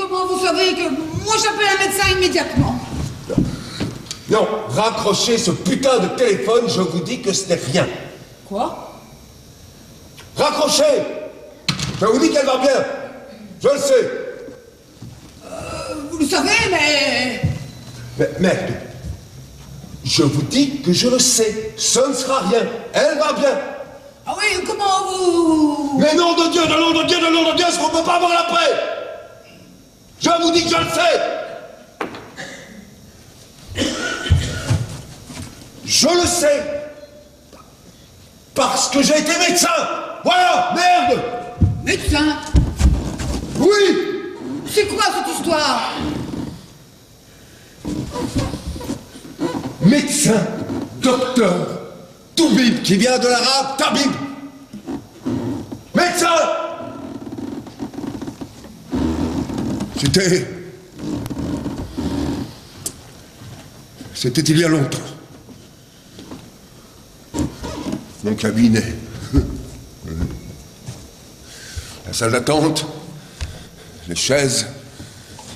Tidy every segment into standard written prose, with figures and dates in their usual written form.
comment vous savez que... Moi, j'appelle un médecin immédiatement. Non, raccrochez ce putain de téléphone, je vous dis que ce n'est rien. Quoi? Raccrochez! Je vous dis qu'elle va bien. Je le sais. Vous le savez, mais... Mais merde. Je vous dis que je le sais. Ce ne sera rien. Elle va bien. Ah oui, comment vous... Mais nom de Dieu, de nom de Dieu, de nom de Dieu, est-ce qu'on peut pas avoir la paix? Je vous dis que je le sais. Je le sais. Parce que j'ai été médecin. Voilà, merde. Médecin? Oui. C'est quoi cette histoire? Médecin, docteur, Toubib, qui vient de l'arabe Tabib. Médecin. C'était il y a longtemps. Mon cabinet. La salle d'attente, les chaises,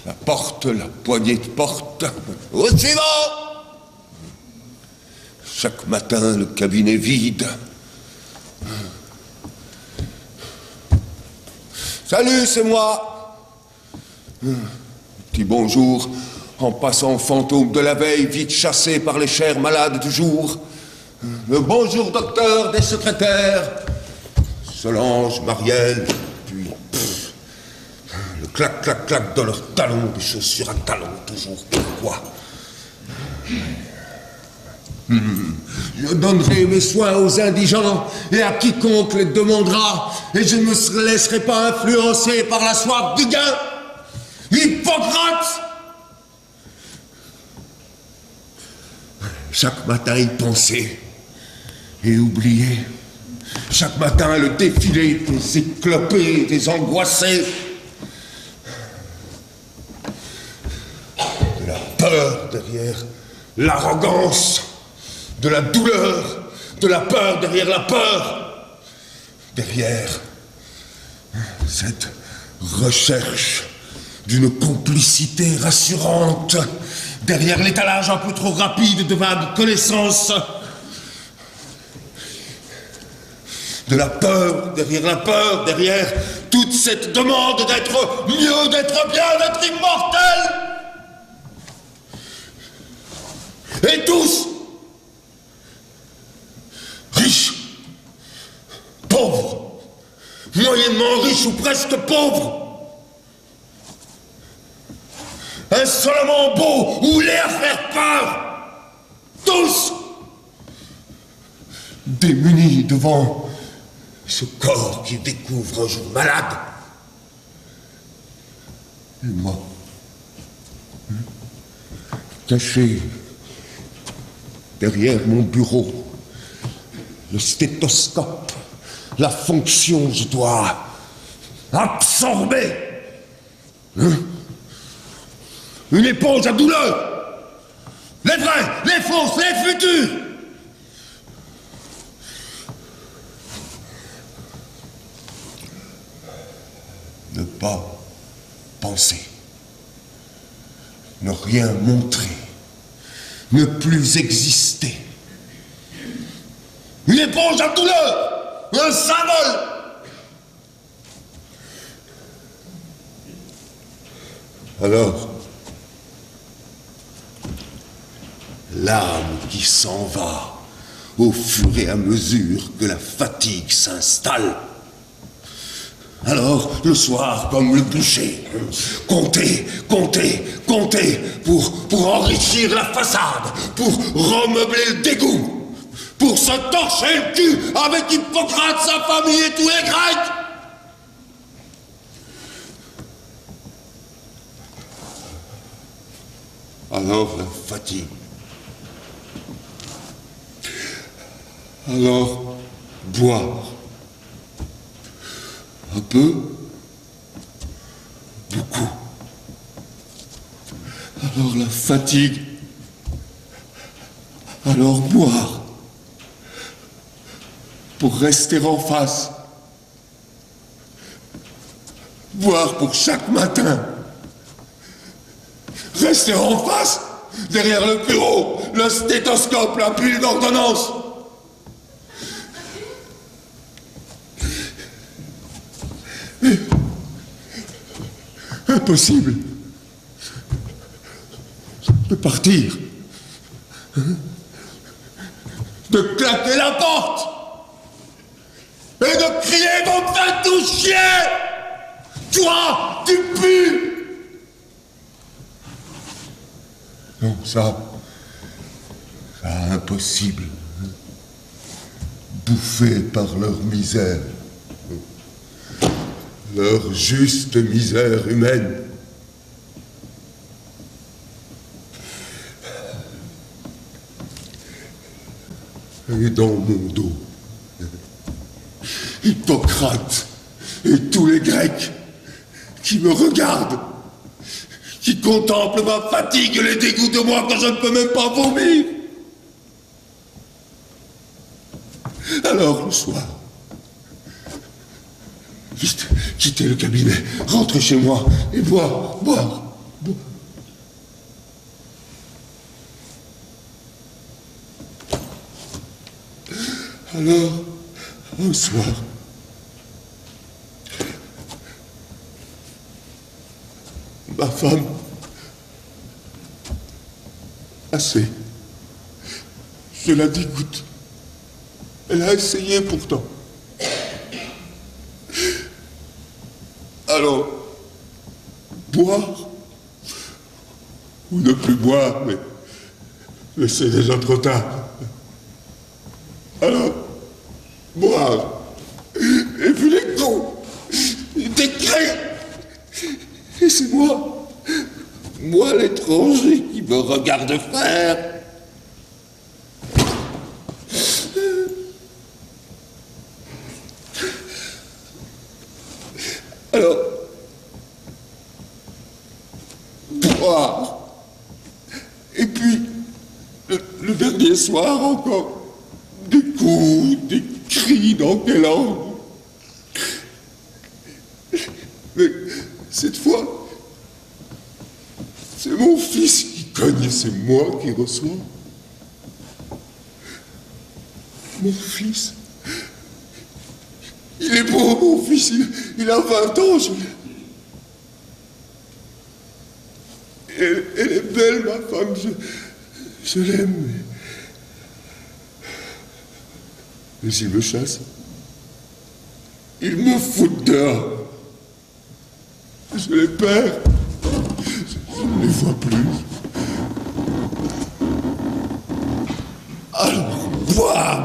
la porte, la poignée de porte. Au suivant! Chaque matin, le cabinet vide. Salut, c'est moi. Petit bonjour, en passant fantôme de la veille, vite chassé par les chers malades du jour. Le bonjour, docteur, des secrétaires. Solange, Marielle, puis... le clac, clac, clac dans leurs talons, des chaussures à talons, toujours. Pourquoi? Je donnerai mes soins aux indigents et à quiconque les demandera, et je ne me laisserai pas influencer par la soif du gain. Hippocrate! Chaque matin, il pensait et oubliait. Chaque matin, le défilé des éclopés, des angoissés. De la peur derrière l'arrogance. De la douleur, de la peur derrière la peur, derrière cette recherche d'une complicité rassurante, derrière l'étalage un peu trop rapide de vagues connaissances, de la peur derrière la peur, derrière toute cette demande d'être mieux, d'être bien, d'être immortel. Et tous, riches, pauvres, moyennement riches ou presque pauvres, insolemment beaux ou laids à faire peur, tous démunis devant ce corps qui découvre un jour malade. Et moi, caché derrière mon bureau, le stéthoscope, la fonction, je dois absorber une éponge à douleur, les vrais, les fausses, les futurs. Ne pas penser, ne rien montrer, ne plus exister. Une éponge à douleur, un symbole. Alors, l'âme qui s'en va au fur et à mesure que la fatigue s'installe. Alors, le soir, comme le bûcher, compter, compter, compter pour enrichir la façade, pour remeubler le dégoût. Pour se torcher le cul avec Hippocrate, sa famille et tous les Grecs. Alors la fatigue. Alors boire. Un peu. Beaucoup. Alors la fatigue. Alors boire. Pour rester en face. Boire pour chaque matin Rester en face, derrière le bureau, le stéthoscope, la pile d'ordonnance. Mais impossible de partir, de claquer la porte et de crier mon va tout chier. Toi, tu pues. Non, ça, impossible. Bouffés par leur misère, leur juste misère humaine. Et dans mon dos, Hippocrate et tous les Grecs qui me regardent, qui contemplent ma fatigue et les dégoûts de moi quand je ne peux même pas vomir. Alors le soir, vite, quitter le cabinet, rentrer chez moi et boire. Alors, un soir, ma femme, assez, je la dégoûte. Elle a essayé pourtant. Alors, boire, ou ne plus boire, mais c'est déjà trop tard. Alors, boire, et puis les cons, des cris, et c'est moi l'étranger qui me regarde faire. Alors, boire, et puis, le dernier soir encore, des coups, des cris, dans quelle langue. Mais cette fois, c'est mon fils qui cogne et c'est moi qui reçois. Mon fils, il est beau, mon fils, il a 20 ans. Elle est belle, ma femme, je l'aime. Mais s'il me chasse, il me fout dehors. Je les perds. Je ne les vois plus. Alors, boire.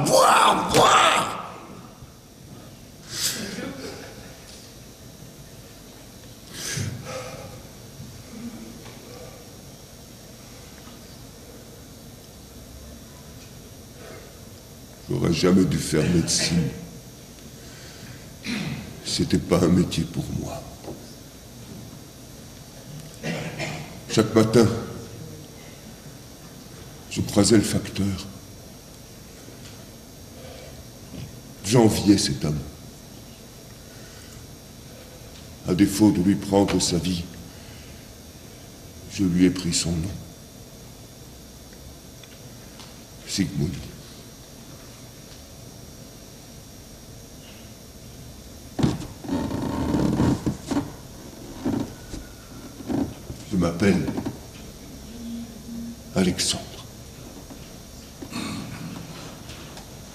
J'aurais jamais dû faire médecine. C'était pas un métier pour moi. Chaque matin, je croisais le facteur. J'enviais cet homme. À défaut de lui prendre sa vie, je lui ai pris son nom. Sigmund. Je m'appelle Alexandre.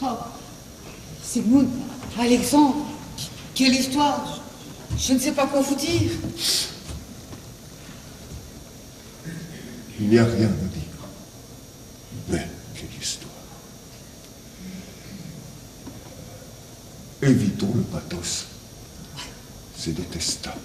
Oh, Sigmund, Alexandre, quelle histoire. Je ne sais pas quoi vous dire. Il n'y a rien à dire. Mais quelle histoire. Évitons le pathos. C'est détestable.